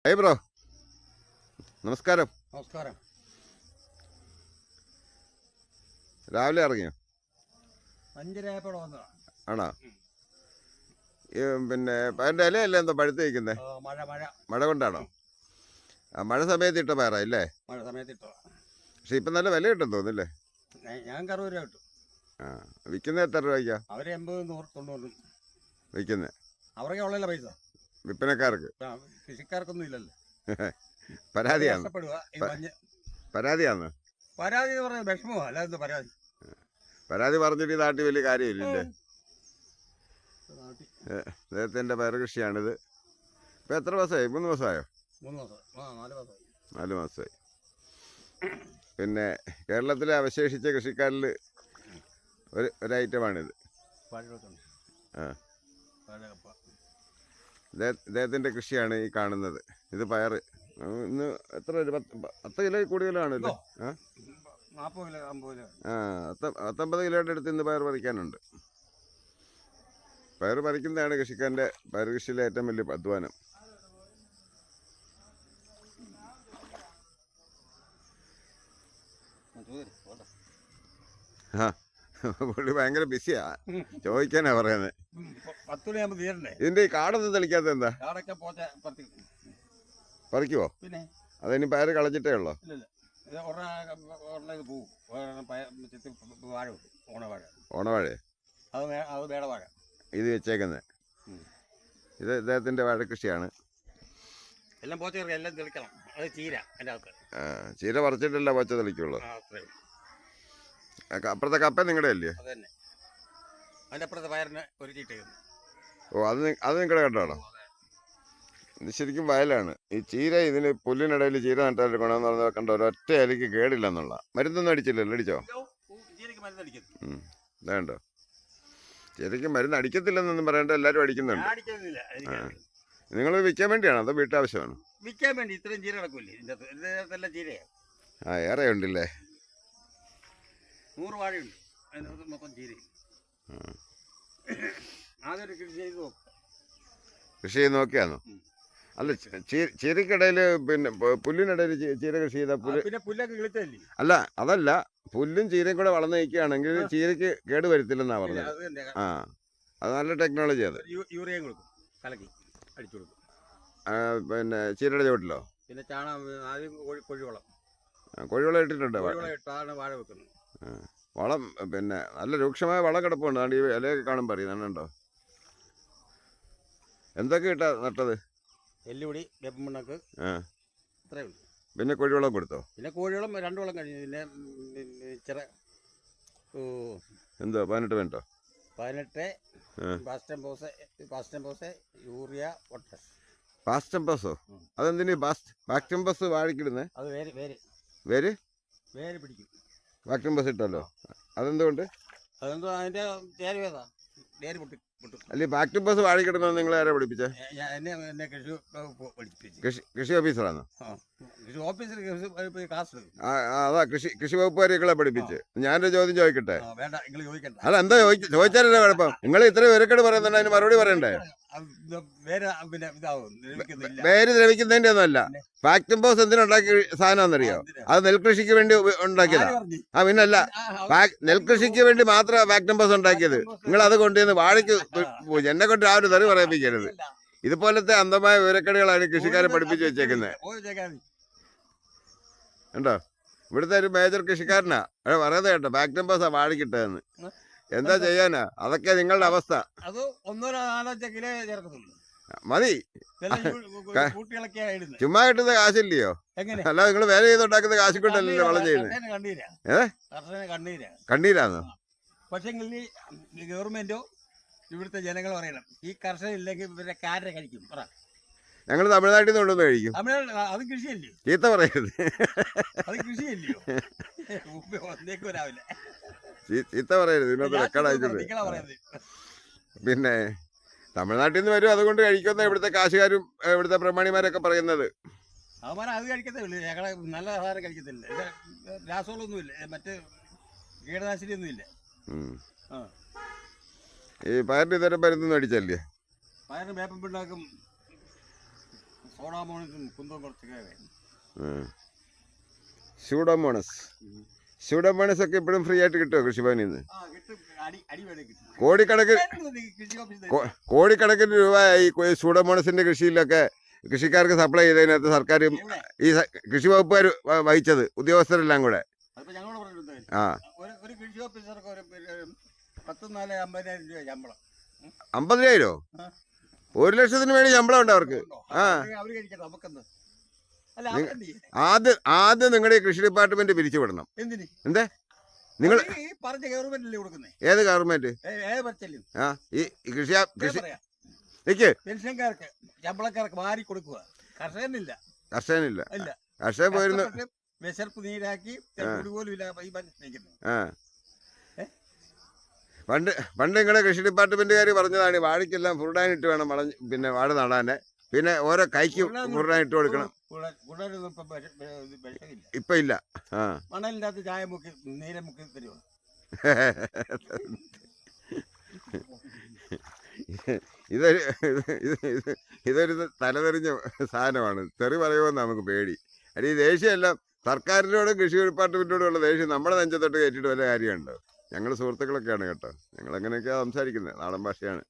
Hi bro, നമസ്കാരം. നമസ്കാരം. രാവിലെ ഇറങ്ങിയോ? 5:30 വന്നതാ. ആണോ? പിന്നെ പയറിൻ്റെ ഇലയല്ലേ എന്താ പഴുത്ത് വയ്ക്കുന്നത്? മഴ മഴ മഴ കൊണ്ടാണോ? മഴ സമയത്ത് ഇട്ട പയറാ ഇല്ലേ? മഴ സമയത്ത് ഇട്ടതാ. പക്ഷെ ഇപ്പം നല്ല വില കിട്ടും തോന്നില്ലേ? ഞങ്ങൾക്ക് 60 രൂപ കിട്ടും. വിൽക്കുന്നത് എത്ര രൂപയ്ക്കാ? അവർ 80, 100, 90 വിൽക്കുന്നത്? അവർക്ക് ഉള്ളല്ല പൈസ. വിൽപ്പനക്കാർക്ക് കൃഷിക്കാർക്കൊന്നും ഇല്ലല്ലോ. പരാതിയാണ്. പരാതിയാണ്. പരാതി എന്ന് പറഞ്ഞാൽ വിഷമോ അല്ലാതെ പരാതി. പരാതി പറഞ്ഞിട്ട് ഈ നാട്ടിൽ വലിയ കാര്യമില്ലേ? അദ്ദേഹത്തിൻ്റെ പയർ കൃഷിയാണിത്. ഇപ്പം എത്ര മാസമായി? 3 മാസമായോ? 4 മാസമായി. പിന്നെ കേരളത്തിലെ അവശേഷിച്ച കൃഷിക്കാരിൽ ഒരു ഐറ്റമാണിത്. ഇദ്ദേഹത്തിൻ്റെ കൃഷിയാണ് ഈ കാണുന്നത്. ഇത് പയർ ഇന്ന് എത്ര 10 കിലോ കൂടുതലാണല്ലോ. 40 കിലോ 50 കിലോ 50 കിലോയുടെ അടുത്ത് ഇന്ന് പയർ പറിക്കാനുണ്ട്. പയർ പറിക്കുന്നതാണ് കൃഷിക്കാരൻ്റെ പയർ കൃഷിയിലെ ഏറ്റവും വലിയ അധ്വാനം. പുള്ളി ഭയങ്കര ബിസിയാ, ചോദിക്കാനാ പറയുന്നത്. ഇതിന്റെ ഈ കാടൊന്നും തെളിക്കാത്ത എന്താ? പറിക്കുവോ? പിന്നെ അതിന് പയർ കളഞ്ഞിട്ടേ ഉള്ളോ? ഓണവാഴ ഇത് വെച്ചേക്കുന്നത്. ഇത് ഇദ്ദേഹത്തിന്റെ വാഴ കൃഷിയാണ്. എല്ലാം എല്ലാം തെളിക്കണം. അത് ചീര. ചീര പറിച്ചിട്ടല്ല പോച്ച തെളിക്കുള്ളൂ. അപ്പുറത്തെ കപ്പ നിങ്ങളുടെ അല്ലേ? അതിന്റെ അപ്പുറത്തെ പയറിന് ഒരു ചീട്ട. ഓ, അത് നിങ്ങളുടെ കണ്ടാണോ? ഇത് ശരിക്കും വയലാണ്. ഈ ചീര ഇതിന് പുല്ലിനിടയിൽ ചീര നട്ടാൽ ഗുണമെന്ന് പറഞ്ഞാൽ കണ്ടോ, ഒരൊറ്റ ഇലയ്ക്ക് കേടില്ലെന്നുള്ള. മരുന്നൊന്നും അടിച്ചില്ലല്ലോ? അടിച്ചോ? ഇതാണ്ടോ, ചീരയ്ക്ക് മരുന്ന് അടിക്കത്തില്ലെന്നൊന്നും പറയണ്ട, എല്ലാവരും അടിക്കുന്നുണ്ട്. നിങ്ങൾ വിൽക്കാൻ വേണ്ടിയാണോ അതോ വീട്ടാവശ്യമാണ്? വിൽക്കാൻ വേണ്ടി. ഇത്രയും ചീര കിടക്കൂല്ലേ ഇതിന്റെ ചീരയാ. ഏറെ ഉണ്ടല്ലേ. 100 വാഴയുണ്ട്. അതിനകത്ത് മൊത്തം ചീരയും. ആദ്യം കൃഷി ചെയ്ത് നോക്കിയാണോ? അല്ല, ചീരക്കിടയിൽ പിന്നെ പുല്ലിനിടയിൽ ചീര കൃഷി ചെയ്ത പിന്നെ പുല്ലൊക്കെ കിളിച്ചല്ലേ? അല്ല, അതല്ല, പുല്ലും ചീരയും കൂടെ വളർന്നു നിൽക്കുകയാണെങ്കിൽ ചീരയ്ക്ക് കേട് വരുത്തില്ലെന്നാ പറഞ്ഞത്. അത് നല്ല ടെക്നോളജി. അത് യൂറിയ കൊടുക്കും, കലക്കി അടിച്ചു കൊടുക്കും. പിന്നെ ചീരയുടെ ചുവട്ടിലോ? പിന്നെ ചാണകം, ആദ്യം കോഴിവളം. കോഴിവളം ഇട്ടിട്ടുണ്ട്. ഇട്ടാണ് വാഴ വെക്കുന്നത്. വളം പിന്നെ നല്ല രൂക്ഷമായ വളം കിടപ്പുണ്ട്. ഈ ഇലയൊക്കെ കാണുമ്പോൾ അറിയുന്നുണ്ടോ? എന്തൊക്കെ ഇട്ടാ നട്ടത്? എല്ലുപൊടി, വേപ്പമണ്ണാക്ക്, ഇത്രയേ ഉള്ളൂ. പിന്നെ കോഴിവളം കൊടുത്തോ? പിന്നെ കോഴിവളം 2 വളം കഴിഞ്ഞു. പിന്നെ എന്തോ 18 വേണ്ടോ? 18 പാസ്റ്റംപോസ്, യൂറിയ, പൊട്ടാഷ്. പാസ്റ്റംപോസോ? അതെന്തിനു പാസ്റ്റംപോസ് വാഴക്കിടുന്നേ? അത് വേര് പിടിക്കും. പാസ്റ്റംപോസ് ഇട്ടല്ലോ, അതെന്തുകൊണ്ട്? അതെന്തോ അതിന്റെ ചേരുവേതാ, വേര് പൊട്ടും. അല്ലെ, പാസ്റ്റംപോസ് വാഴക്കിടുന്നത് നിങ്ങൾ ആരാ പഠിപ്പിച്ചേ? എന്നെ കൃഷി ഓഫീസറാണോ? കൃഷി ഓഫീസർ ക്ലാസ്. അതാ കൃഷി വകുപ്പുകാരികളെ പഠിപ്പിച്ച്. ഞാനൊരു ചോദ്യം ചോദിക്കട്ടെ? വേണ്ട, നിങ്ങൾ ചോദിക്കണ്ട. അല്ല, എന്താ ചോദിച്ചാലല്ലേ കുഴപ്പം? നിങ്ങൾ ഇത്രയും വിവരക്കേട് പറയുന്നുണ്ട്, അതിന് മറുപടി പറയണ്ടേ? വേര് ദ്രവിക്കുന്നതിന്റെ ഒന്നുമല്ല. പാസ്റ്റംപോസ് എന്തിനുണ്ടാക്കിയ സാധനമാണെന്നറിയോ? അത് നെൽകൃഷിക്ക് വേണ്ടി ഉണ്ടാക്കിയതാ. പിന്നല്ല, നെൽകൃഷിക്ക് വേണ്ടി മാത്രമാണ് പാസ്റ്റംപോസ് ഉണ്ടാക്കിയത്. നിങ്ങൾ അത് കൊണ്ടുവന്ന് വാഴയ്ക്ക് എന്നെ കൊണ്ട് ആ ഒരു തെറി പറയിപ്പിക്കരുത്. ഇതുപോലത്തെ അന്ധമായ വിവരക്കേടുകളാണ് കൃഷിക്കാരെ പഠിപ്പിച്ചു വെച്ചേക്കുന്നത്. ഉണ്ടോ? ഇവിടുത്തെ ഒരു മേജർ കൃഷിക്കാരനാ പറയുന്നത് കേട്ടോ, പാസ്റ്റംപോസാ വാഴക്കിട്ടതെന്ന്. എന്താ ചെയ്യാനാ? അതൊക്കെ നിങ്ങളുടെ അവസ്ഥ. മതി, ചുമ്മാ കിട്ടുന്ന കാശില്ലയോ? അല്ല, നിങ്ങൾ വേല ചെയ്തുണ്ടാക്കുന്ന കാശ് കൊണ്ടല്ലോ വളം ചെയ്യുന്നത്. കണ്ണീരാന്നോ? പക്ഷേ ഗവൺമെന്റോ ഇവിടുത്തെ ജനങ്ങൾ പറയണം, ഈ കർഷകൻ ഇല്ലെങ്കിൽ ഇവരുടെ കാരനെ കഴിക്കും. ഞങ്ങൾ തമിഴ്നാട്ടിൽ നിന്ന് കൊണ്ടുവന്ന് കഴിക്കും. അത് കൃഷിയല്ലേ? ചീത്ത പറയരുത്. അത് കൃഷിയല്ലയോ? രാവിലെ ചീത്ത പറയരുത്, ഇതിനകത്ത് റെക്കോർഡ് ആയിട്ടുണ്ട്. പിന്നെ തമിഴ്നാട്ടിൽ നിന്ന് വരും, അതുകൊണ്ട് കഴിക്കുന്ന ഇവിടുത്തെ കാശുകാരും ഇവിടുത്തെ പ്രമാണിമാരൊക്കെ പറയുന്നത്. അത് കഴിക്കത്തേ ഉള്ളൂ. ഞങ്ങളെ നല്ല ആഹാരം കഴിക്കത്തില്ല. രാസവളമൊന്നുമില്ല, മറ്റ് കീടനാശിനി ഒന്നുമില്ല. ഈ പയറിന് ഇതരം മരുന്നൊന്നും അടിച്ചല്ലേ? പയറിന് വേപ്പം പിണ്ണാക്കും സോഡാമോണസും കുന്തവും കുറച്ചൊക്കെ സ്യൂഡോമോണസ് സ്യൂഡോമോണസ് ഒക്കെ ഇപ്പോഴും ഫ്രീ ആയിട്ട് കിട്ടുമോ കൃഷിഭവനിൽ നിന്ന്? കിട്ടും. അടി വേണേ കിട്ടും. കോടിക്കണക്കിന് കൃഷി ഓഫീസിൽ കോടിക്കണക്കിന് രൂപയായി സ്യൂഡോമോണസിന്റെ കൃഷിയിലൊക്കെ കൃഷിക്കാർക്ക് സപ്ലൈ ചെയ്തതിനകത്ത് സർക്കാർ ഈ കൃഷി വകുപ്പുകാർ വഹിച്ചത് ഉദ്യോഗസ്ഥരെല്ലാം കൂടെ. അതിപ്പോ ഞങ്ങളോട് പറഞ്ഞിട്ടുണ്ട്. ആ ഒരു കൃഷി ഓഫീസർക്ക് ഒരു 10,000-50,000 രൂപ ശമ്പളം. 50,000? 1,00,000 വേണ്ടി ശമ്പളം ഉണ്ട് അവർക്ക്. ആ അവര് കഴിക്കട്ടെ, നമുക്കെന്ത്? അല്ല ആദ്യം നിങ്ങളുടെ ഈ കൃഷി ഡിപ്പാർട്ട്മെന്റ് പിരിച്ചുവിടണം. എന്തിന്? എന്തേ നിങ്ങൾ ഈ പറഞ്ഞ ഗവൺമെന്റല്ലേ കൊടുക്കുന്നേ? ഏത് ഗവൺമെന്റ്? ആ ഈ കൃഷി നിക്ക് പെൻഷൻകാർക്ക് ശമ്പളക്കാർക്ക് മാറി കൊടുക്കുക. കർഷകനില്ല. കർഷകൻ പോയിരുന്നു. വിശർപ്പ് നീരാക്കി പോലും ഇല്ല ഈ നിൽക്കുന്നത്. ആ പണ്ട് നിങ്ങളുടെ കൃഷി ഡിപ്പാർട്ട്മെന്റുകാർ പറഞ്ഞതാണ് വാഴയ്ക്കെല്ലാം ഫുർഡാനിട്ട് വേണം പിന്നെ വാഴ നടാനെ, പിന്നെ ഓരോ കൈക്ക് ഫുർഡാനിട്ട് കൊടുക്കണം. ഇപ്പൊ ഇല്ല. ആ മണലിൻ്റെ അകത്ത് ചായ മുക്കി നീല മുക്കി തരുമോ? ഇതൊരു തലതെറിഞ്ഞ സാധനമാണ്. തെറി പറയുമെന്ന് നമുക്ക് പേടി. അല്ല ഈ ദേഷ്യമെല്ലാം സർക്കാരിനോടും കൃഷി ഡിപ്പാർട്ട്മെന്റിനോടും ഉള്ള ദേഷ്യം നമ്മുടെ നെഞ്ചത്തോട്ട് കയറ്റിയിട്ട് വല്ല കാര്യമുണ്ടോ? ഞങ്ങൾ സുഹൃത്തുക്കളൊക്കെയാണ് കേട്ടോ. ഞങ്ങളങ്ങനെയൊക്കെയാണ് സംസാരിക്കുന്നത്. നാടൻ ഭാഷയാണ്.